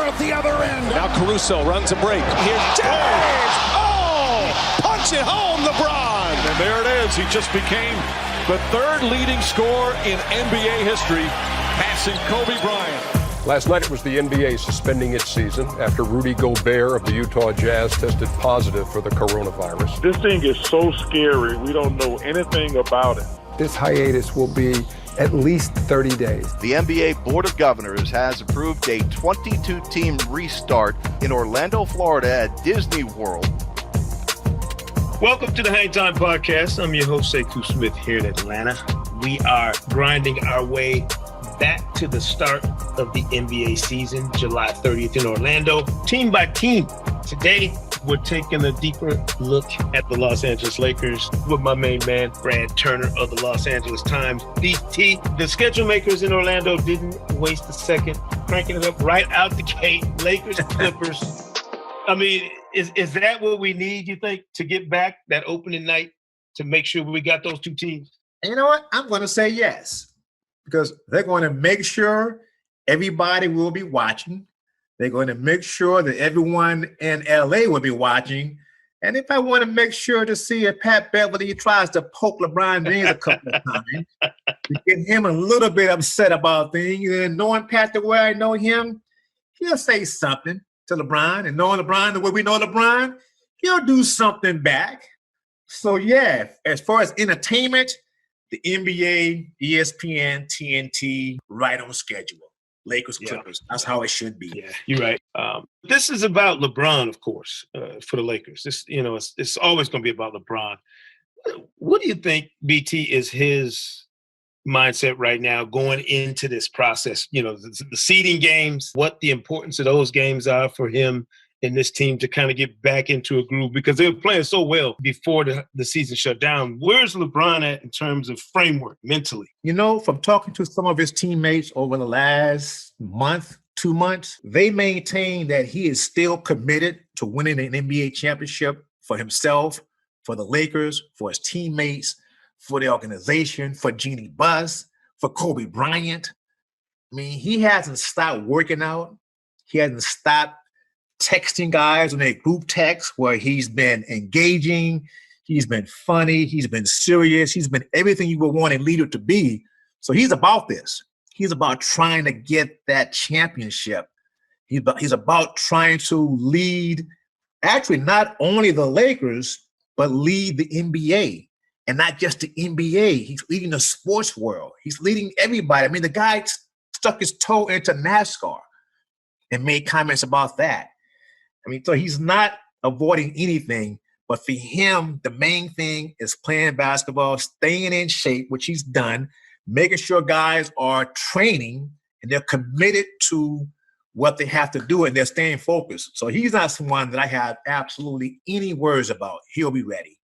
at the other end. Now Caruso runs a break. Here's James. Oh, punch it home, LeBron. And there it is. He just became the third leading scorer in NBA history, passing Kobe Bryant. Last night it was the NBA suspending its season after Rudy Gobert of the Utah Jazz tested positive for the coronavirus. This thing is so scary. We don't know anything about it. This hiatus will be at least 30 days. The NBA Board of Governors has approved a 22-team restart in Orlando, Florida at Disney World. Welcome to the Hang Time Podcast. I'm your host, Sekou Smith, here in Atlanta. We are grinding our way back to the start of the NBA season, July 30th in Orlando, team by team. Today, we're taking a deeper look at the Los Angeles Lakers with my main man, Brad Turner of the Los Angeles Times. BT, the schedule makers in Orlando didn't waste a second, cranking it up right out the gate. Lakers, Clippers. I mean, is that what we need, you think, to get back that opening night to make sure we got those two teams? And you know what? I'm going to say yes, because they're going to make sure everybody will be watching. They're going to make sure that everyone in LA will be watching. And if I want to make sure to see if Pat Beverly tries to poke LeBron James a couple of times, to get him a little bit upset about things, and knowing Pat the way I know him, he'll say something to LeBron. And knowing LeBron the way we know LeBron, he'll do something back. So, yeah, as far as entertainment, the NBA, ESPN, TNT, right on schedule. Lakers, Clippers. That's how it should be. Yeah, you're right. This is about LeBron, of course, for the Lakers. This, it's always going to be about LeBron. What do you think, BT, is his mindset right now going into this process? The seeding games, what the importance of those games are for him and this team to kind of get back into a groove, because they were playing so well before the season shut down. Where's LeBron at in terms of framework mentally? From talking to some of his teammates over the last month, 2 months, they maintain that he is still committed to winning an NBA championship for himself, for the Lakers, for his teammates, for the organization, for Jeannie Buss, for Kobe Bryant. I mean, he hasn't stopped working out. He hasn't stopped texting guys on their group text, where he's been engaging, he's been funny, he's been serious, he's been everything you would want a leader to be. So he's about this. He's about trying to get that championship. He's about trying to lead, actually not only the Lakers, but lead the NBA. And not just the NBA. He's leading the sports world. He's leading everybody. I mean, the guy stuck his toe into NASCAR and made comments about that. I mean, so he's not avoiding anything, but for him, the main thing is playing basketball, staying in shape, which he's done, making sure guys are training and they're committed to what they have to do and they're staying focused. So he's not someone that I have absolutely any worries about. He'll be ready.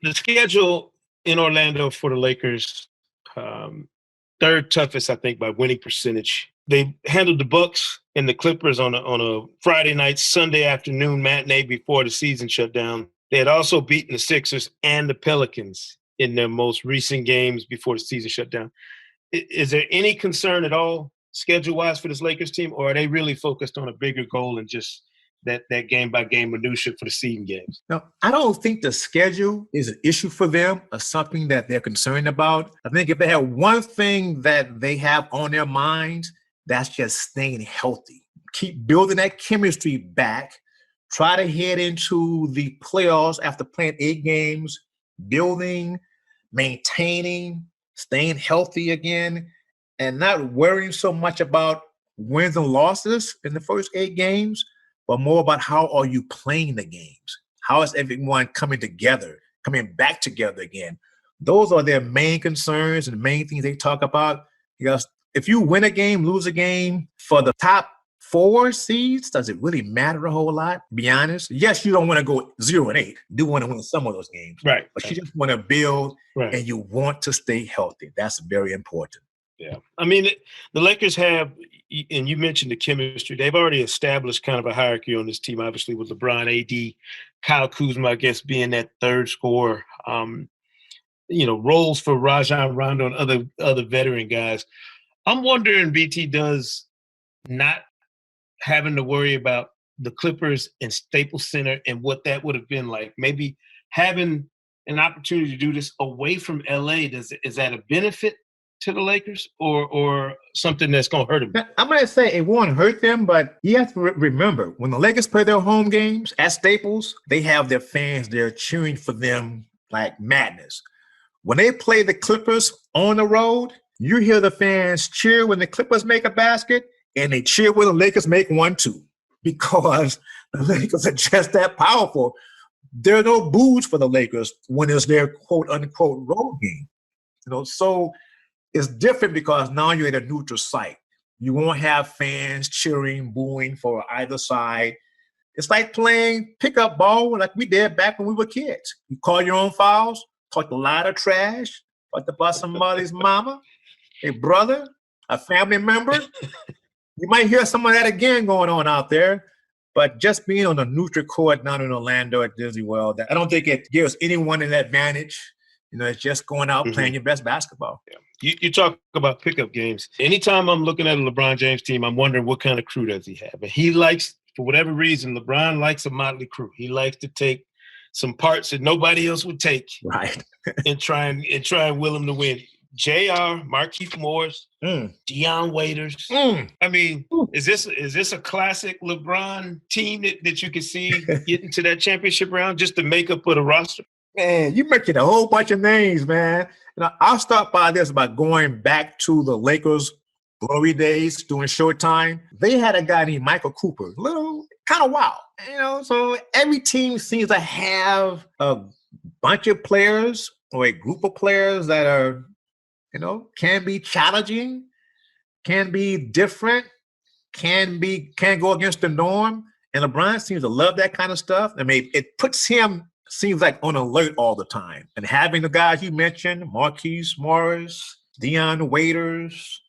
The schedule in Orlando for the Lakers, third toughest, I think, by winning percentage. They handled the Bucks and the Clippers on a Friday night, Sunday afternoon matinee before the season shut down. They had also beaten the Sixers and the Pelicans in their most recent games before the season shut down. Is there any concern at all schedule-wise for this Lakers team, or are they really focused on a bigger goal and just that game-by-game minutia for the seeding games? No, I don't think the schedule is an issue for them or something that they're concerned about. I think if they have one thing that they have on their minds, that's just staying healthy. Keep building that chemistry back. Try to head into the playoffs after playing 8 games, building, maintaining, staying healthy again, and not worrying so much about wins and losses in the first 8 games, but more about how are you playing the games? How is everyone coming together, coming back together again? Those are their main concerns and the main things they talk about. Because if you win a game, lose a game, for the top 4 seeds, does it really matter a whole lot? To be honest, yes, you don't want to go 0-8. You do want to win some of those games. Right. But you just want to build and you want to stay healthy. That's very important. Yeah. I mean, the Lakers have, and you mentioned the chemistry, they've already established kind of a hierarchy on this team, obviously, with LeBron, AD, Kyle Kuzma, I guess, being that third scorer. Roles for Rajon Rondo and other veteran guys. I'm wondering, BT, does not having to worry about the Clippers and Staples Center and what that would have been like. Maybe having an opportunity to do this away from LA, is that a benefit to the Lakers or something that's going to hurt them? Now, I'm going to say it won't hurt them, but you have to remember, when the Lakers play their home games at Staples, they have their fans there cheering for them like madness. When they play the Clippers on the road, you hear the fans cheer when the Clippers make a basket, and they cheer when the Lakers make one too, because the Lakers are just that powerful. There are no boos for the Lakers when it's their quote-unquote road game. So it's different because now you're at a neutral site. You won't have fans cheering, booing for either side. It's like playing pickup ball like we did back when we were kids. You call your own fouls, talk a lot of trash, talk about somebody's mama, a brother, a family member. You might hear some of that again going on out there, but just being on a neutral court down in Orlando at Disney World, I don't think it gives anyone an advantage. It's just going out playing your best basketball. Yeah. You talk about pickup games. Anytime I'm looking at a LeBron James team, I'm wondering what kind of crew does he have? And he likes, for whatever reason, LeBron likes a motley crew. He likes to take some parts that nobody else would take, right, and try and will him to win. JR, Markieff Morris, Dion Waiters. I mean, is this a classic LeBron team that you can see getting to that championship round, just the makeup of the roster? Man, you mentioned a whole bunch of names, man. I'll start by this by going back to the Lakers' glory days during Showtime. They had a guy named Michael Cooper, little kind of wild, So every team seems to have a bunch of players or a group of players that are, can be challenging, can be different, can go against the norm. And LeBron seems to love that kind of stuff. I mean, it puts him, seems like, on alert all the time. And having the guys you mentioned, Markieff Morris, Dion Waiters,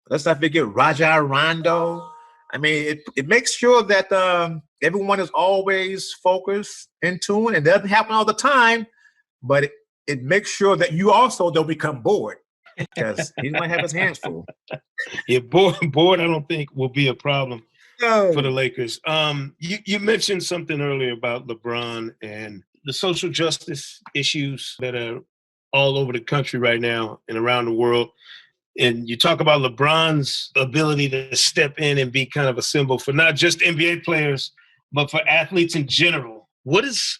let's not forget Rajon Rondo. I mean, it makes sure that everyone is always focused, in tune. It doesn't happen all the time, but it makes sure that you also don't become bored, because he might have his hands full. Yeah, bored I don't think will be a problem for the Lakers. You mentioned something earlier about LeBron and the social justice issues that are all over the country right now and around the world. And you talk about LeBron's ability to step in and be kind of a symbol for not just NBA players, but for athletes in general. What is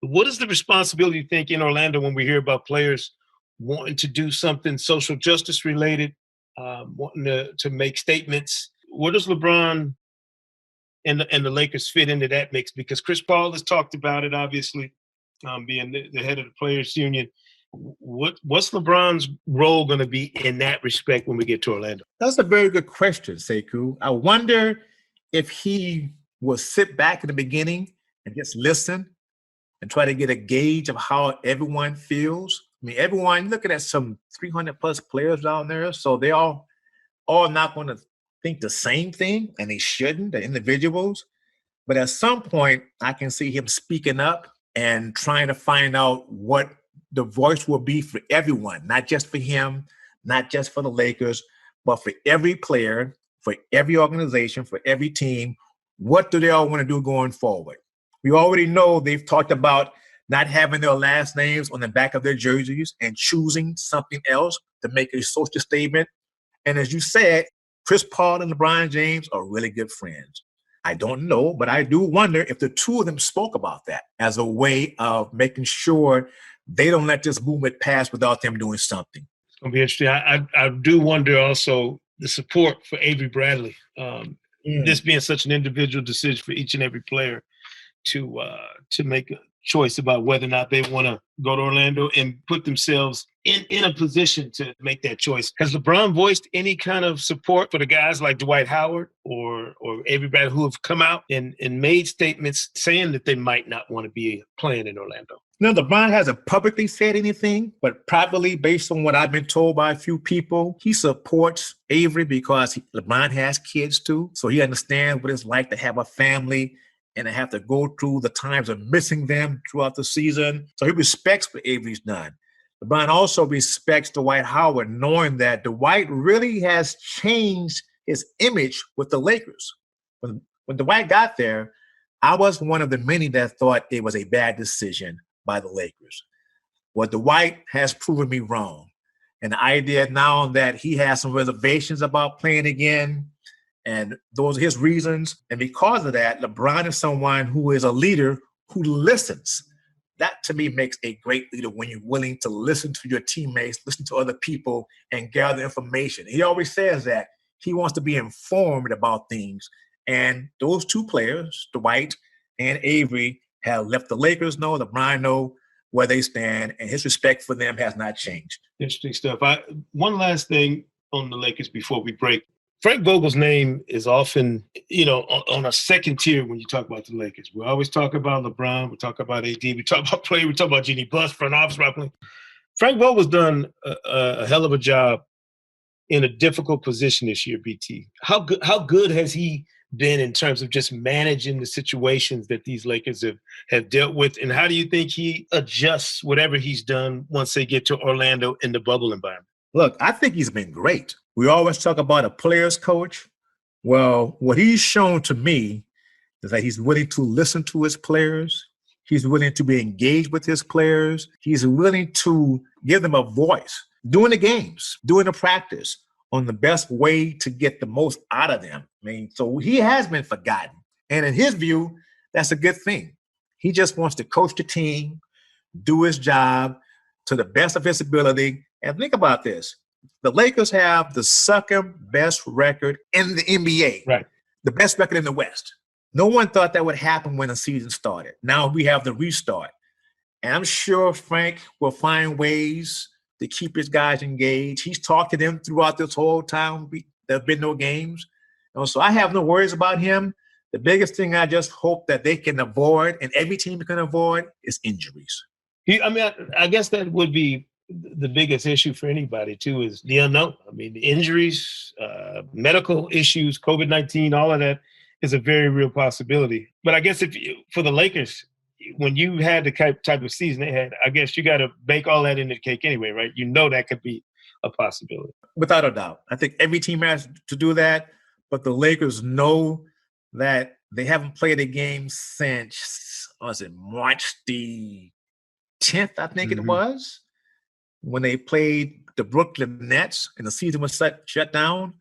the responsibility, you think, in Orlando when we hear about players wanting to do something social justice related, wanting to make statements? Where does LeBron and the Lakers fit into that mix? Because Chris Paul has talked about it, obviously, being the head of the Players Union. What's LeBron's role going to be in that respect when we get to Orlando? That's a very good question, Sekou. I wonder if he will sit back in the beginning and just listen and try to get a gauge of how everyone feels. I mean, everyone, looking at some 300 plus players down there, so they all not going to think the same thing, and they shouldn't, the individuals. But at some point, I can see him speaking up and trying to find out what the voice will be for everyone, not just for him, not just for the Lakers, but for every player, for every organization, for every team. What do they all want to do going forward? We already know they've talked about not having their last names on the back of their jerseys and choosing something else to make a social statement. And as you said, Chris Paul and LeBron James are really good friends. I don't know, but I do wonder if the two of them spoke about that as a way of making sure they don't let this movement pass without them doing something. It's going to be interesting. I do wonder also the support for Avery Bradley. This being such an individual decision for each and every player to make a choice about whether or not they want to go to Orlando and put themselves in a position to make that choice. Has LeBron voiced any kind of support for the guys like Dwight Howard or Avery Bradley who have come out and made statements saying that they might not want to be playing in Orlando? No, LeBron hasn't publicly said anything, but probably based on what I've been told by a few people, he supports Avery because LeBron has kids too. So he understands what it's like to have a family and to have to go through the times of missing them throughout the season. So he respects what Avery's done. LeBron also respects Dwight Howard, knowing that Dwight really has changed his image with the Lakers. When Dwight got there, I was one of the many that thought it was a bad decision by the Lakers. Well, Dwight has proven me wrong. And the idea now that he has some reservations about playing again, and those are his reasons. And because of that, LeBron is someone who is a leader who listens. That to me makes a great leader when you're willing to listen to your teammates, listen to other people, and gather information. He always says that he wants to be informed about things. And those two players, Dwight and Avery, have let the Lakers know, LeBron know where they stand, and his respect for them has not changed. Interesting stuff. One last thing on the Lakers before we break. Frank Vogel's name is often, on a second tier when you talk about the Lakers. We always talk about LeBron, we talk about AD, we talk about play, we talk about Jeannie Buss, front office, right? Frank Vogel's done a hell of a job in a difficult position this year, BT. How good has he been in terms of just managing the situations that these Lakers have dealt with? And how do you think he adjusts whatever he's done once they get to Orlando in the bubble environment? Look, I think he's been great. We always talk about a player's coach. Well, what he's shown to me is that he's willing to listen to his players. He's willing to be engaged with his players. He's willing to give them a voice during the games, during the practice, on the best way to get the most out of them. I mean, so he has been forgotten. And in his view, that's a good thing. He just wants to coach the team, do his job to the best of his ability. And think about this. The Lakers have the second best record in the NBA. Right. The best record in the West. No one thought that would happen when the season started. Now we have the restart. And I'm sure Frank will find ways to keep his guys engaged. He's talked to them throughout this whole time. There have been no games. So I have no worries about him. The biggest thing I just hope that they can avoid, and every team can avoid, is injuries. I guess that would be the biggest issue for anybody, too, is the unknown. I mean, the injuries, medical issues, COVID-19, all of that is a very real possibility. But I guess for the Lakers, when you had the type of season they had, I guess you got to bake all that into the cake anyway, right? You know that could be a possibility. Without a doubt. I think every team has to do that, but the Lakers know that they haven't played a game since, March the 10th, I think it was, when they played the Brooklyn Nets and the season was shut down.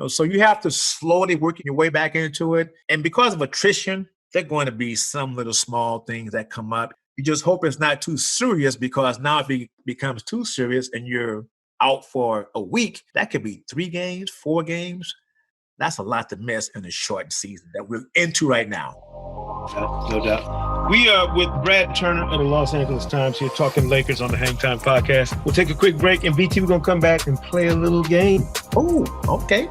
So you have to slowly work your way back into it. And because of attrition, there are going to be some little small things that come up. You just hope it's not too serious, because now if it becomes too serious and you're out for a week, that could be 3 games, 4 games. That's a lot to miss in a short season that we're into right now. No doubt. We are with Brad Turner of the Los Angeles Times here talking Lakers on the Hang Time Podcast. We'll take a quick break, and BT, we're going to come back and play a little game. Oh, okay.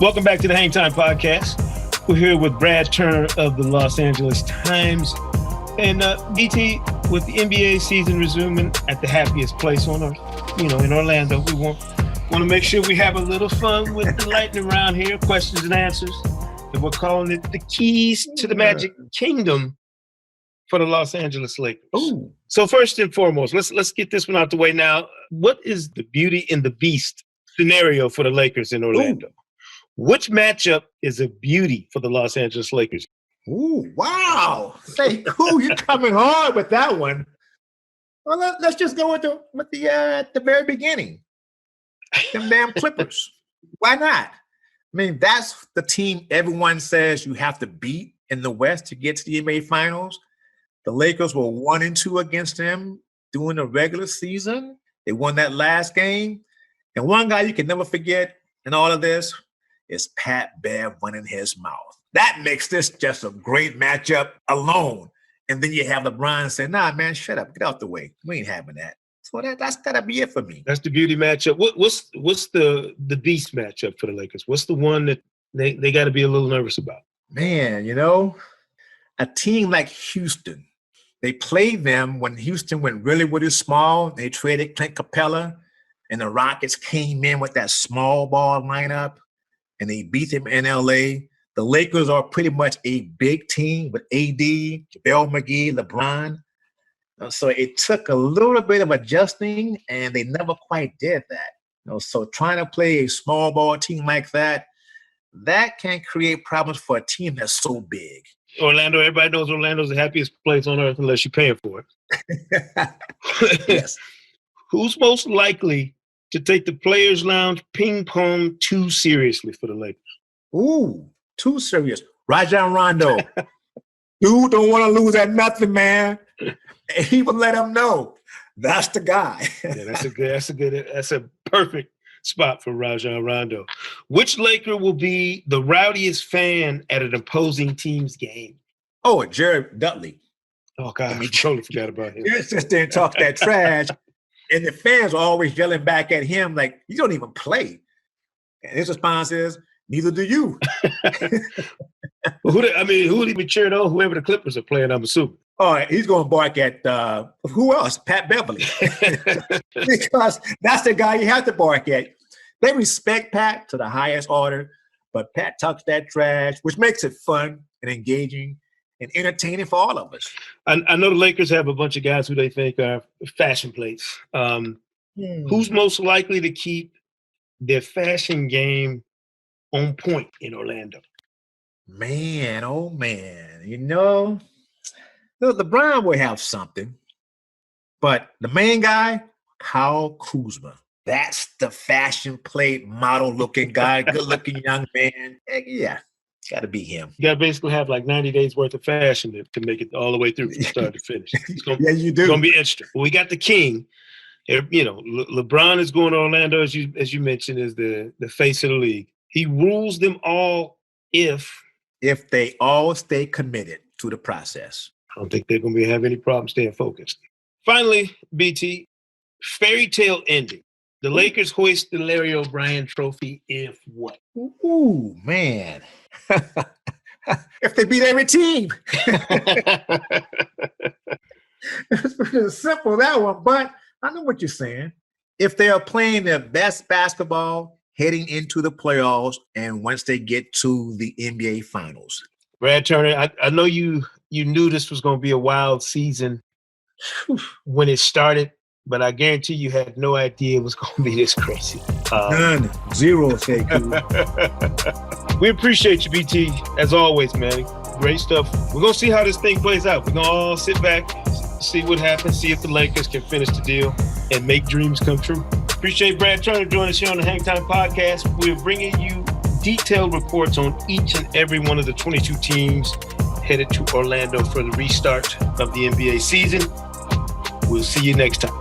Welcome back to the Hang Time Podcast. We're here with Brad Turner of the Los Angeles Times. And BT, with the NBA season resuming at the happiest place on earth, in Orlando, we want to make sure we have a little fun with the lightning round here, questions and answers. And we're calling it the Keys to the Magic Kingdom for the Los Angeles Lakers. Ooh. So first and foremost, let's get this one out the way now. What is the Beauty and the Beast scenario for the Lakers in Orlando? Ooh. Which matchup is a beauty for the Los Angeles Lakers? Ooh, wow. Say, cool, you're coming hard with that one. Well, let's just go with the at the very beginning. Them damn Clippers. Why not? I mean, that's the team everyone says you have to beat in the West to get to the NBA Finals. The Lakers were 1-2 against them during the regular season. They won that last game. And one guy you can never forget in all of this is Pat Bev running his mouth. That makes this just a great matchup alone. And then you have LeBron saying, nah, man, shut up. Get out the way. We ain't having that. So that's got to be it for me. That's the beauty matchup. What's the beast matchup for the Lakers? What's the one that they got to be a little nervous about? Man, a team like Houston, they played them when Houston went really small. They traded Clint Capella, and the Rockets came in with that small ball lineup, and they beat them in L.A. The Lakers are pretty much a big team with AD, JaVale McGee, LeBron. So it took a little bit of adjusting, and they never quite did that. So trying to play a small ball team like that can create problems for a team that's so big. Orlando, everybody knows Orlando's the happiest place on earth unless you're paying for it. Yes. Who's most likely to take the Players Lounge ping pong too seriously for the Lakers? Ooh, too serious. Rajon Rondo. Dude don't want to lose at nothing, man. And he would let him know. That's the guy. Yeah, that's a perfect spot for Rajon Rondo. Which Laker will be the rowdiest fan at an opposing team's game? Oh, Jared Dudley. Oh, God, I totally forgot about him. He sits there and talks that trash, and the fans are always yelling back at him like, you don't even play. And his response is, neither do you. Who would he be cheering on? Whoever the Clippers are playing, I'm assuming. Oh, he's going to bark at, who else? Pat Beverly. Because that's the guy you have to bark at. They respect Pat to the highest order, but Pat talks that trash, which makes it fun and engaging and entertaining for all of us. I know the Lakers have a bunch of guys who they think are fashion plates. Who's most likely to keep their fashion game on point in Orlando? Man, oh man. LeBron will have something. But the main guy, Kyle Kuzma. That's the fashion plate model-looking guy, good-looking young man. Yeah, got to be him. You got to basically have like 90 days worth of fashion to make it all the way through from start to finish. Yeah, you do. It's going to be interesting. We got the king. LeBron is going to Orlando, as you mentioned, is the face of the league. He rules them all if they all stay committed to the process. I don't think they're going to have any problem staying focused. Finally, BT, fairy tale ending. The Lakers hoist the Larry O'Brien trophy if what? Ooh, man. If they beat every team. It's pretty simple, that one. But I know what you're saying. If they are playing their best basketball heading into the playoffs and once they get to the NBA Finals. Brad Turner, I know you knew this was going to be a wild season when it started, but I guarantee you had no idea it was going to be this crazy. None. Zero, Sekou. We appreciate you, BT, as always, man. Great stuff. We're going to see how this thing plays out. We're going to all sit back, see what happens, see if the Lakers can finish the deal and make dreams come true. Appreciate Brad Turner joining us here on the Hang Time Podcast. We're bringing you detailed reports on each and every one of the 22 teams headed to Orlando for the restart of the NBA season. We'll see you next time.